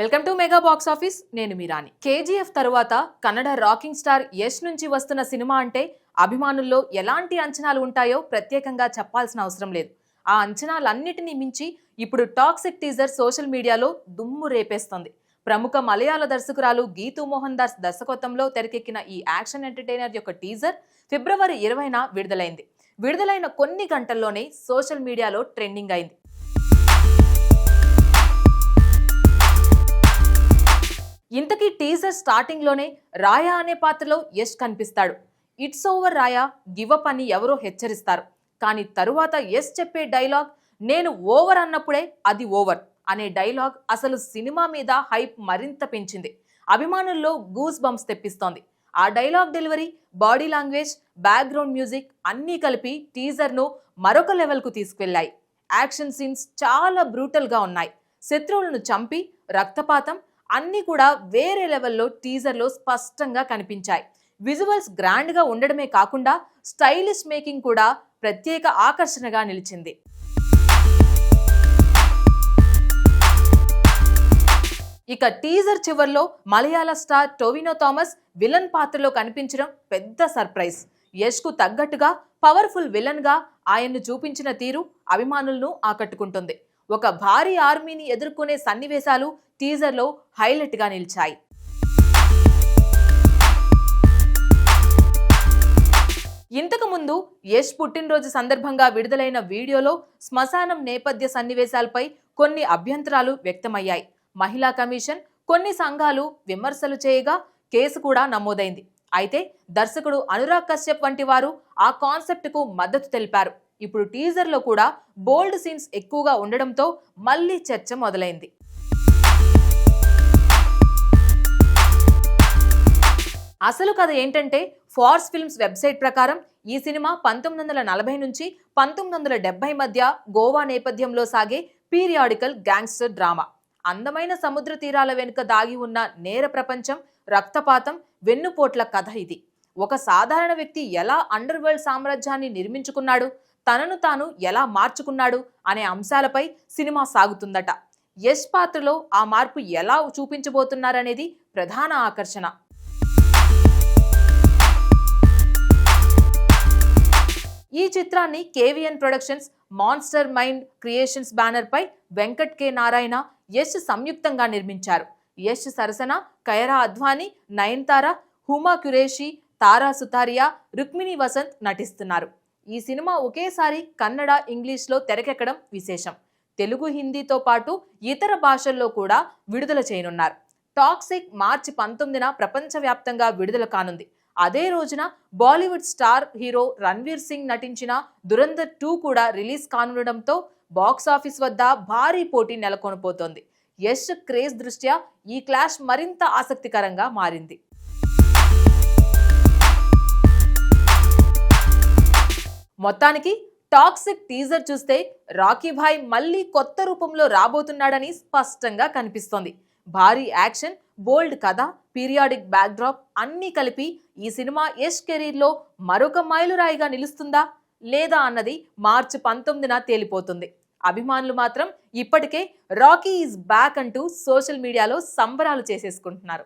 Welcome to mega box office. నేను మీరాని. KGF తరువాత Kannada rocking star Yash నుంచి వస్తున్న సినిమా అంటే అభిమానుల్లో ఎలాంటి అంచనాలు ఉంటాయో ప్రత్యేకంగా చెప్పాల్సిన అవసరం లేదు. ఆ అంచనాలన్నిటినీ మించి ఇప్పుడు టాక్సిక్ టీజర్ సోషల్ మీడియాలో దుమ్ము రేపేస్తోంది. ప్రముఖ మలయాళ దర్శకురాలు గీతూ మోహన్ దాస్ దర్శకత్వంలో తెరకెక్కిన ఈ యాక్షన్ ఎంటర్టైనర్ యొక్క టీజర్ ఫిబ్రవరి 20న విడుదలైంది. విడుదలైన కొన్ని గంటల్లోనే సోషల్ మీడియాలో ట్రెండింగ్ అయింది. ఇంతకీ టీజర్ స్టార్టింగ్ లోనే రాయా అనే పాత్రలో యష్ కనిపిస్తాడు. It's over Rai, give up అని ఎవరో హెచ్చరిస్తారు. కానీ తరువాత యష్ చెప్పే డైలాగ్ నేను ఓవర్ అన్నప్పుడే అది ఓవర్ అనే డైలాగ్ అసలు సినిమా మీద హైప్ మరింత పెంచింది. అభిమానుల్లో గూస్ బంప్స్ తెప్పిస్తోంది. ఆ dialogue delivery, body language, background music అన్నీ కలిపి టీజర్ను మరొక లెవెల్కు తీసుకెళ్లాయి. యాక్షన్ సీన్స్ చాలా బ్రూటల్గా ఉన్నాయి. శత్రువులను చంపి రక్తపాతం అన్నీ కూడా వేరే లెవెల్లో టీజర్లో స్పష్టంగా కనిపించాయి. విజువల్స్ గ్రాండ్గా ఉండడమే కాకుండా స్టైలిష్ మేకింగ్ కూడా ప్రత్యేక ఆకర్షణగా నిలిచింది. ఇక టీజర్ చివర్లో మలయాళ స్టార్ టొవినో థామస్ విలన్ పాత్రలో కనిపించడం పెద్ద సర్ప్రైజ్. యష్కు తగ్గట్టుగా పవర్ఫుల్ విలన్ గా ఆయన్ను చూపించిన తీరు అభిమానులను ఆకట్టుకుంటుంది. ఒక భారీ ఆర్మీని ఎదుర్కొనే సన్నివేశాలు టీజర్లో హైలైట్గా నిలిచాయి. ఇంతకు ముందు యష్ పుట్టినరోజు సందర్భంగా విడుదలైన వీడియోలో శ్మశానం నేపథ్య సన్నివేశాలపై కొన్ని అభ్యంతరాలు వ్యక్తమయ్యాయి. మహిళా కమిషన్, కొన్ని సంఘాలు విమర్శలు చేయగా కేసు కూడా నమోదైంది. అయితే దర్శకుడు అనురాగ్ కశ్యప్ వంటి వారు ఆ కాన్సెప్ట్కు మద్దతు తెలిపారు. ఇప్పుడు టీజర్లో కూడా బోల్డ్ సీన్స్ ఎక్కువగా ఉండడంతో మళ్లీ చర్చ మొదలైంది. అసలు కథ ఏంటంటే, ఫార్స్ ఫిల్మ్స్ వెబ్సైట్ ప్రకారం ఈ సినిమా 1940 నుంచి 1970 మధ్య గోవా నేపథ్యంలో సాగే పీరియాడికల్ గ్యాంగ్స్టర్ డ్రామా. అందమైన సముద్ర తీరాల వెనుక దాగి ఉన్న నేర ప్రపంచం, రక్తపాతం, వెన్నుపోట్ల కథ ఇది. ఒక సాధారణ వ్యక్తి ఎలా అండర్ వరల్డ్ సామ్రాజ్యాన్ని నిర్మించుకున్నాడు, తనను తాను ఎలా మార్చుకున్నాడు అనే అంశాలపై సినిమా సాగుతుందట. యష్ పాత్రలో ఆ మార్పు ఎలా చూపించబోతున్నారనేది ప్రధాన ఆకర్షణ. ఈ చిత్రాన్ని KVN productions, monster mind creations banner పై వెంకట్ కె నారాయణ, యష్ సంయుక్తంగా నిర్మించారు. యష్ సరసన కైరా అద్వానీ, నయనతార, హుమా కురేషి, తారా సుతారియా, రుక్మిణి వసంత్ నటిస్తున్నారు. ఈ సినిమా ఒకేసారి కన్నడ, ఇంగ్లీష్లో తెరకెక్కడం విశేషం. తెలుగు, హిందీతో పాటు ఇతర భాషల్లో కూడా విడుదల చేయనున్నారు. టాక్సిక్ మార్చి 19న ప్రపంచవ్యాప్తంగా విడుదల కానుంది. అదే రోజున బాలీవుడ్ స్టార్ హీరో రణ్వీర్ సింగ్ నటించిన దురంధర్ 2 కూడా రిలీజ్ కానుండడంతో బాక్సాఫీస్ వద్ద భారీ పోటీ నెలకొనబోతోంది. యష్ క్రేజ్ దృష్ట్యా ఈ క్లాష్ మరింత ఆసక్తికరంగా మారింది. మొత్తానికి టాక్సిక్ టీజర్ చూస్తే రాకీ భాయ్ మళ్ళీ కొత్త రూపంలో రాబోతున్నాడని స్పష్టంగా కనిపిస్తోంది. భారీ యాక్షన్, బోల్డ్ కథ, పీరియాడిక్ బ్యాక్డ్రాప్ అన్నీ కలిపి ఈ సినిమా యష్ కెరీర్లో మరొక మైలురాయిగా నిలుస్తుందా లేదా అన్నది మార్చి 19న తేలిపోతుంది. అభిమానులు మాత్రం ఇప్పటికే రాకీ ఈజ్ బ్యాక్ అంటూ సోషల్ మీడియాలో సంబరాలు చేసేసుకుంటున్నారు.